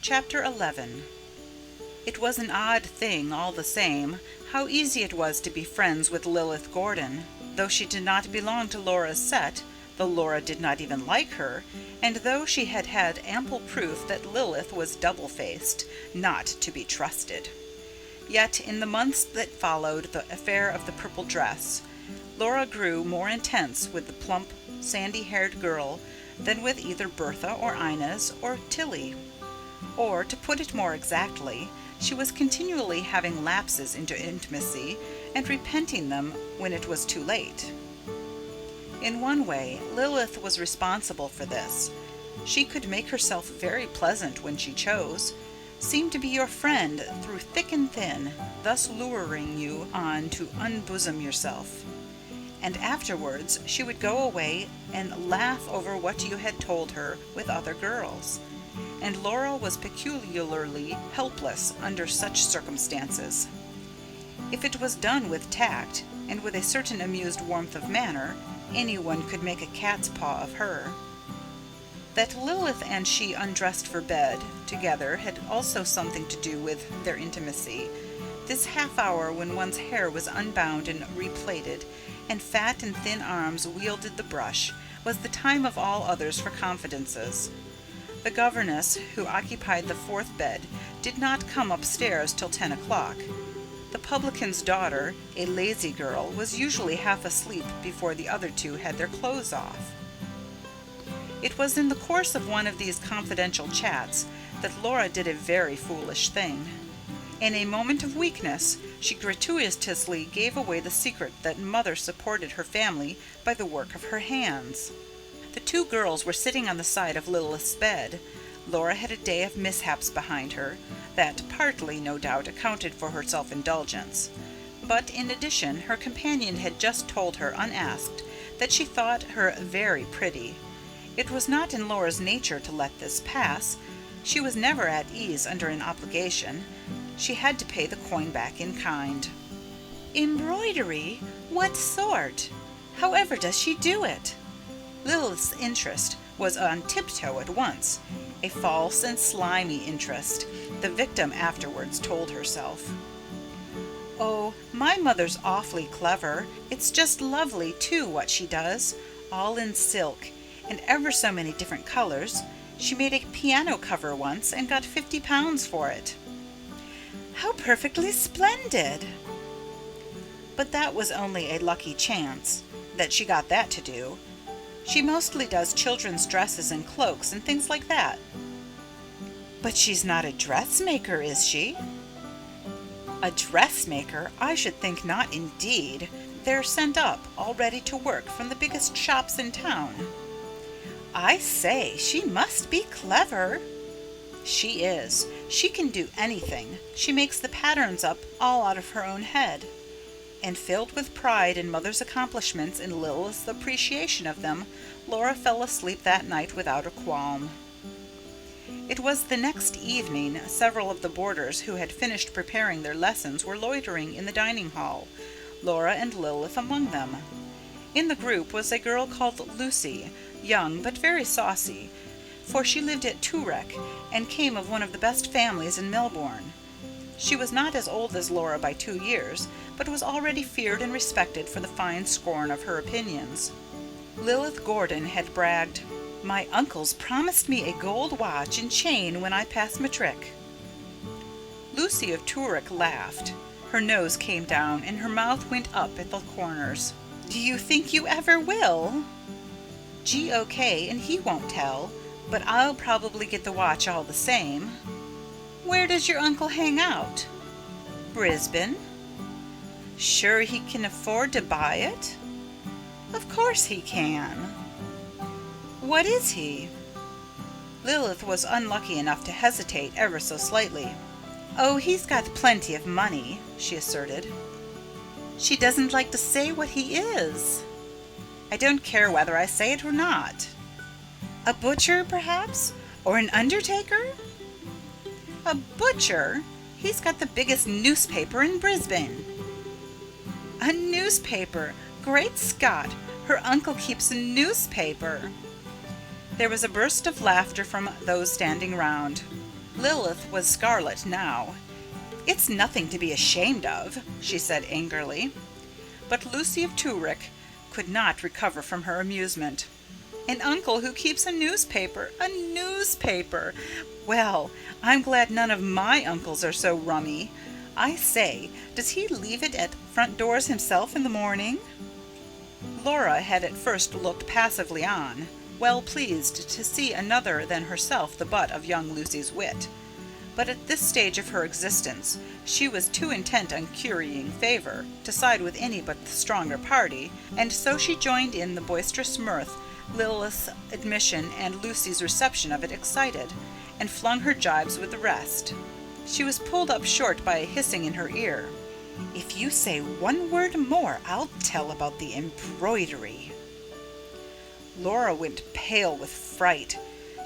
Chapter 11. It was an odd thing, all the same, how easy it was to be friends with Lilith Gordon. Though she did not belong to Laura's set, though Laura did not even like her, and though she had had ample proof that Lilith was double-faced, not to be trusted. Yet, in the months that followed the affair of the purple dress, Laura grew more intense with the plump, sandy-haired girl than with either Bertha or Inez or Tilly. Or, to put it more exactly, she was continually having lapses into intimacy and repenting them when it was too late. In one way, Lilith was responsible for this. She could make herself very pleasant when she chose, seem to be your friend through thick and thin, thus luring you on to unbosom yourself. And afterwards she would go away and laugh over what you had told her with other girls. And Laura was peculiarly helpless under such circumstances. If it was done with tact, and with a certain amused warmth of manner, anyone could make a cat's paw of her. That Lilith and she undressed for bed together had also something to do with their intimacy. This half hour when one's hair was unbound and replaited, and fat and thin arms wielded the brush, was the time of all others for confidences. The governess, who occupied the fourth bed, did not come upstairs till 10 o'clock. The publican's daughter, a lazy girl, was usually half asleep before the other two had their clothes off. It was in the course of one of these confidential chats that Laura did a very foolish thing. In a moment of weakness, she gratuitously gave away the secret that Mother supported her family by the work of her hands. The two girls were sitting on the side of Lilith's bed. Laura had a day of mishaps behind her, that partly, no doubt, accounted for her self-indulgence. But, in addition, her companion had just told her, unasked, that she thought her very pretty. It was not in Laura's nature to let this pass. She was never at ease under an obligation. She had to pay the coin back in kind. "Embroidery? What sort? However does she do it?" Lilith's interest was on tiptoe at once, a false and slimy interest, the victim afterwards told herself. "Oh, my mother's awfully clever. It's just lovely, too, what she does, all in silk, and ever so many different colors. She made a piano cover once and got £50 for it." "How perfectly splendid!" But that was only a lucky chance, that she got that to do. She mostly does children's dresses and cloaks and things like that. "But she's not a dressmaker, is she?" "A dressmaker? I should think not, indeed. They're sent up, all ready to work, from the biggest shops in town." "I say, she must be clever." "She is. She can do anything. She makes the patterns up all out of her own head." And filled with pride in Mother's accomplishments and Lilith's appreciation of them, Laura fell asleep that night without a qualm. It was the next evening. Several of the boarders who had finished preparing their lessons were loitering in the dining hall, Laura and Lilith among them. In the group was a girl called Lucy, young but very saucy, for she lived at Toorak and came of one of the best families in Melbourne. She was not as old as Laura by 2 years, but was already feared and respected for the fine scorn of her opinions. Lilith Gordon had bragged, "My uncle's promised me a gold watch and chain when I pass matric." Lucy of Toorak laughed. Her nose came down and her mouth went up at the corners. "Do you think you ever will?" "G.O.K. and he won't tell, but I'll probably get the watch all the same." "Where does your uncle hang out?" "Brisbane." "Sure he can afford to buy it?" "Of course he can." "What is he?" Lilith was unlucky enough to hesitate ever so slightly. "Oh, he's got plenty of money," she asserted. "She doesn't like to say what he is." "I don't care whether I say it or not." "A butcher, perhaps? Or an undertaker?" "A butcher? He's got the biggest newspaper in Brisbane." "A newspaper? Great Scott! Her uncle keeps a newspaper." There was a burst of laughter from those standing round. Lilith was scarlet now. "It's nothing to be ashamed of," she said angrily. But Lucy of Toorak could not recover from her amusement. "An uncle who keeps a newspaper! A newspaper! Well, I'm glad none of my uncles are so rummy. I say, does he leave it at front doors himself in the morning?" Laura had at first looked passively on, well pleased to see another than herself the butt of young Lucy's wit. But at this stage of her existence she was too intent on currying favour to side with any but the stronger party, and so she joined in the boisterous mirth Lilith's admission and Lucy's reception of it excited, and flung her gibes with the rest. She was pulled up short by a hissing in her ear. "If you say one word more, I'll tell about the embroidery." Laura went pale with fright.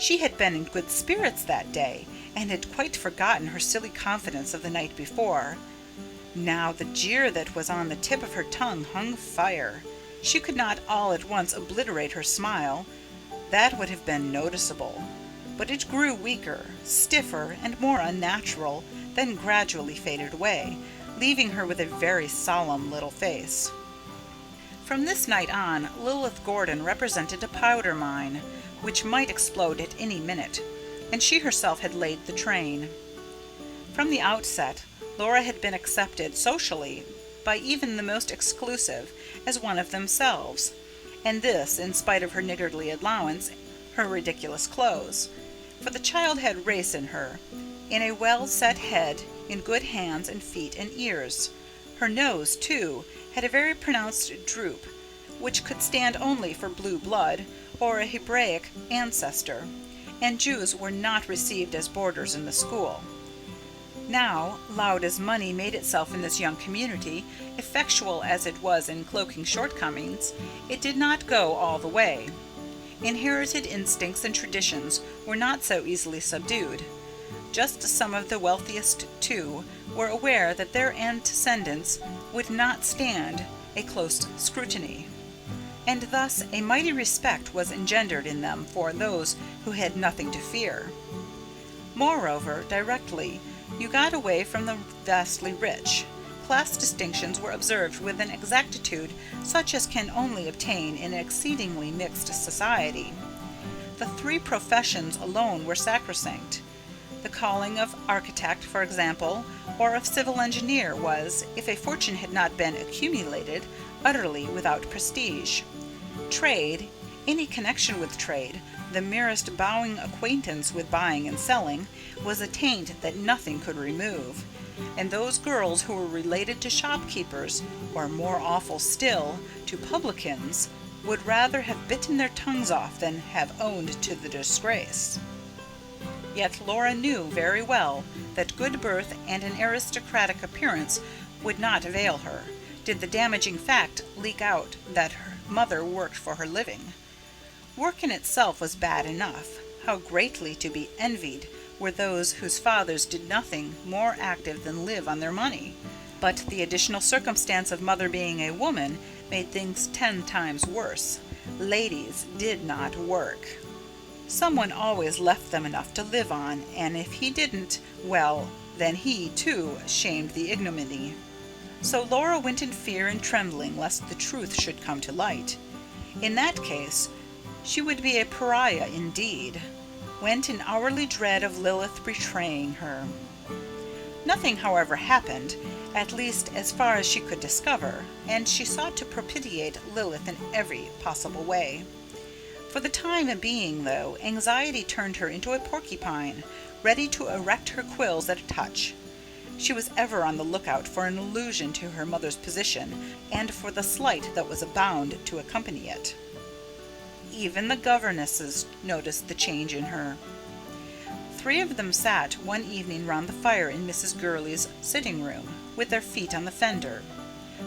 She had been in good spirits that day, and had quite forgotten her silly confidence of the night before. Now the jeer that was on the tip of her tongue hung fire. She could not all at once obliterate her smile. That would have been noticeable. But it grew weaker, stiffer, and more unnatural, then gradually faded away, leaving her with a very solemn little face. From this night on, Lilith Gordon represented a powder mine, which might explode at any minute, and she herself had laid the train. From the outset, Laura had been accepted socially by even the most exclusive as one of themselves, and this in spite of her niggardly allowance, her ridiculous clothes. For the child had race in her, in a well-set head, in good hands and feet and ears. Her nose, too, had a very pronounced droop, which could stand only for blue blood or a Hebraic ancestor, and Jews were not received as boarders in the school. Now, loud as money made itself in this young community, effectual as it was in cloaking shortcomings, it did not go all the way. Inherited instincts and traditions were not so easily subdued. Just some of the wealthiest, too, were aware that their antecedents would not stand a close scrutiny, and thus a mighty respect was engendered in them for those who had nothing to fear. Moreover, directly you got away from the vastly rich, class distinctions were observed with an exactitude such as can only obtain in an exceedingly mixed society. The three professions alone were sacrosanct. The calling of architect, for example, or of civil engineer was, if a fortune had not been accumulated, utterly without prestige. Trade, any connection with trade, the merest bowing acquaintance with buying and selling, was a taint that nothing could remove, and those girls who were related to shopkeepers, or more awful still, to publicans, would rather have bitten their tongues off than have owned to the disgrace. Yet Laura knew very well that good birth and an aristocratic appearance would not avail her, did the damaging fact leak out that her mother worked for her living. Work in itself was bad enough. How greatly to be envied were those whose fathers did nothing more active than live on their money. But the additional circumstance of mother being a woman made things 10 times worse. Ladies did not work. Someone always left them enough to live on, and if he didn't, well, then he, too, shamed the ignominy. So Laura went in fear and trembling lest the truth should come to light. In that case, she would be a pariah indeed. Went in hourly dread of Lilith betraying her. Nothing, however, happened, at least as far as she could discover, and she sought to propitiate Lilith in every possible way. For the time being, though, anxiety turned her into a porcupine, ready to erect her quills at a touch. She was ever on the lookout for an allusion to her mother's position, and for the slight that was bound to accompany it. Even the governesses noticed the change in her. 3 of them sat one evening round the fire in Mrs. Gurley's sitting room, with their feet on the fender.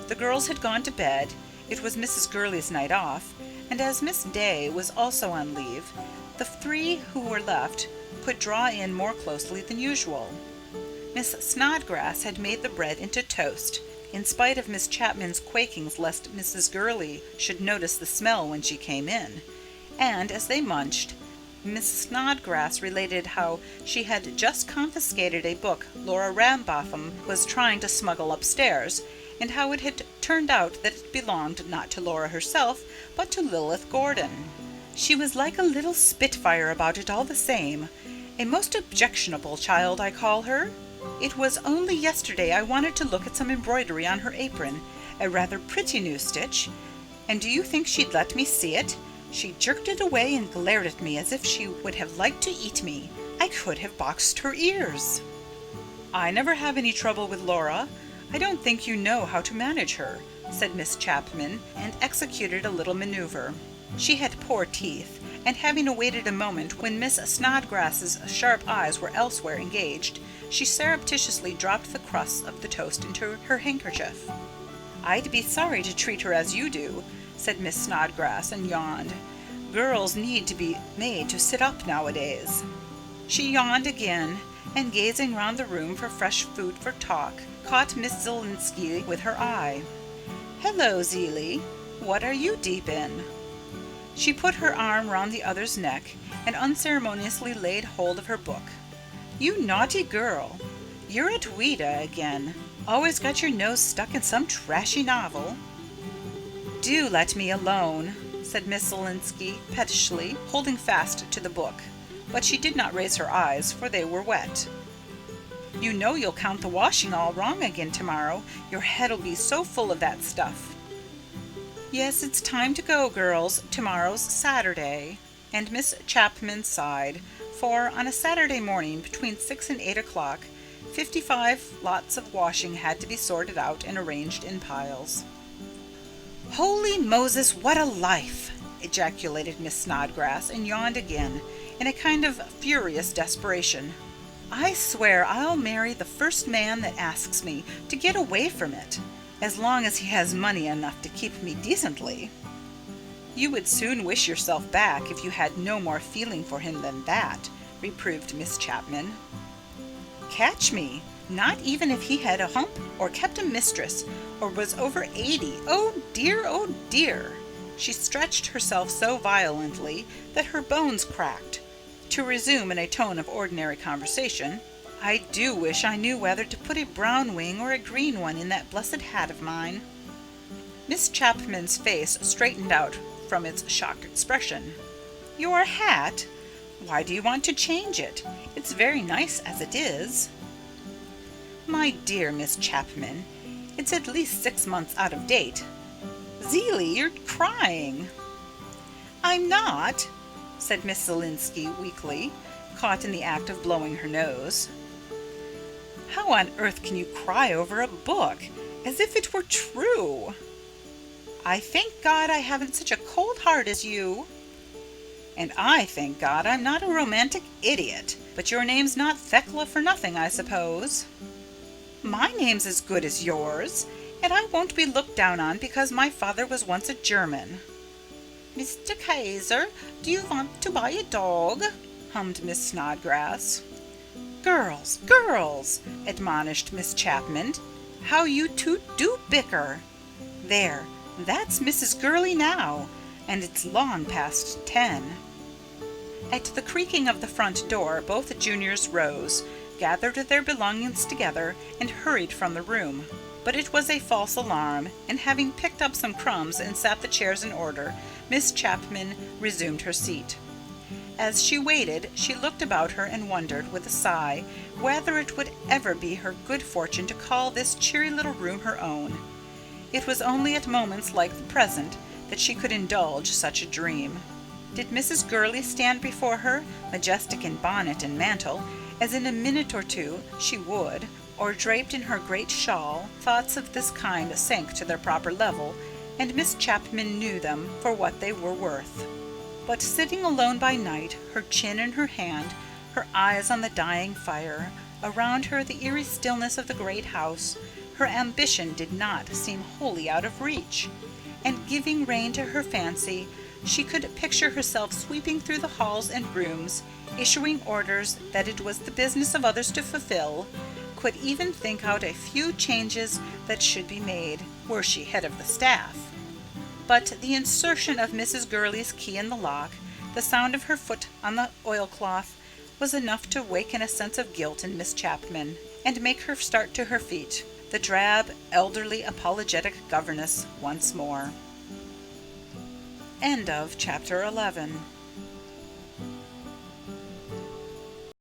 The girls had gone to bed. It was Mrs. Gurley's night off, and as Miss Day was also on leave, the 3 who were left could draw in more closely than usual. Miss Snodgrass had made the bread into toast, in spite of Miss Chapman's quakings lest Mrs. Gurley should notice the smell when she came in, and as they munched, Miss Snodgrass related how she had just confiscated a book Laura Rambotham was trying to smuggle upstairs, and how it had turned out that it belonged not to Laura herself, but to Lilith Gordon. She was like a little spitfire about it all the same. A most objectionable child, I call her. It was only yesterday I wanted to look at some embroidery on her apron, a rather pretty new stitch, and do you think she'd let me see it? She jerked it away and glared at me as if she would have liked to eat me. I could have boxed her ears. I never have any trouble with Laura. I don't think you know how to manage her, said Miss Chapman, and executed a little maneuver. She had poor teeth, and having awaited a moment when Miss Snodgrass's sharp eyes were elsewhere engaged, she surreptitiously dropped the crusts of the toast into her handkerchief. I'd be sorry to treat her as you do, said Miss Snodgrass, and yawned. Girls need to be made to sit up nowadays. She yawned again, and gazing round the room for fresh food for talk, caught Miss Zielinski with her eye. Hello, Zelie. What are you deep in? She put her arm round the other's neck, and unceremoniously laid hold of her book. You naughty girl. You're at Ouida again. Always got your nose stuck in some trashy novel. Do let me alone, said Miss Zielinski pettishly, holding fast to the book. But she did not raise her eyes, for they were wet. You know you'll count the washing all wrong again tomorrow. Your head'll be so full of that stuff. Yes, it's time to go, girls. Tomorrow's Saturday. And Miss Chapman sighed, for on a Saturday morning between 6 and 8 o'clock, 55 lots of washing had to be sorted out and arranged in piles. Holy Moses, what a life! Ejaculated Miss Snodgrass, and yawned again, in a kind of furious desperation. I swear I'll marry the first man that asks me to get away from it, as long as he has money enough to keep me decently. You would soon wish yourself back if you had no more feeling for him than that, reproved Miss Chapman. Catch me! Not even if he had a hump, or kept a mistress, or was over 80. Oh dear, oh dear! She stretched herself so violently that her bones cracked. To resume in a tone of ordinary conversation, I do wish I knew whether to put a brown wing or a green one in that blessed hat of mine. Miss Chapman's face straightened out from its shocked expression. Your hat? Why do you want to change it? It's very nice as it is. My dear Miss Chapman, it's at least 6 months out of date. Zelie, you're crying. I'm not, said Miss Zielinski weakly, caught in the act of blowing her nose. How on earth can you cry over a book, as if it were true? I thank God I haven't such a cold heart as you. And I thank God I'm not a romantic idiot. But your name's not Thekla for nothing, I suppose. My name's as good as yours, and I won't be looked down on because my father was once a German. Mr. Kaiser, do you want to buy a dog? Hummed Miss Snodgrass. Girls, girls, admonished Miss Chapman. How you two do bicker. There, that's Mrs. Gurley now, and it's long past 10. At the creaking of the front door, both juniors rose, gathered their belongings together, and hurried from the room. But it was a false alarm, and having picked up some crumbs and set the chairs in order, Miss Chapman resumed her seat. As she waited, she looked about her and wondered, with a sigh, whether it would ever be her good fortune to call this cheery little room her own. It was only at moments like the present that she could indulge such a dream. Did Mrs. Gurley stand before her, majestic in bonnet and mantle, as in a minute or two she would, or draped in her great shawl, thoughts of this kind sank to their proper level, and Miss Chapman knew them for what they were worth. But sitting alone by night, her chin in her hand, her eyes on the dying fire, around her the eerie stillness of the great house, her ambition did not seem wholly out of reach, and giving rein to her fancy, she could picture herself sweeping through the halls and rooms, issuing orders that it was the business of others to fulfill, could even think out a few changes that should be made, were she head of the staff. But the insertion of Mrs. Gurley's key in the lock, The sound of her foot on the oilcloth was enough to waken a sense of guilt in Miss Chapman, and make her start to her feet, the drab, elderly, apologetic governess once more. End of chapter 11.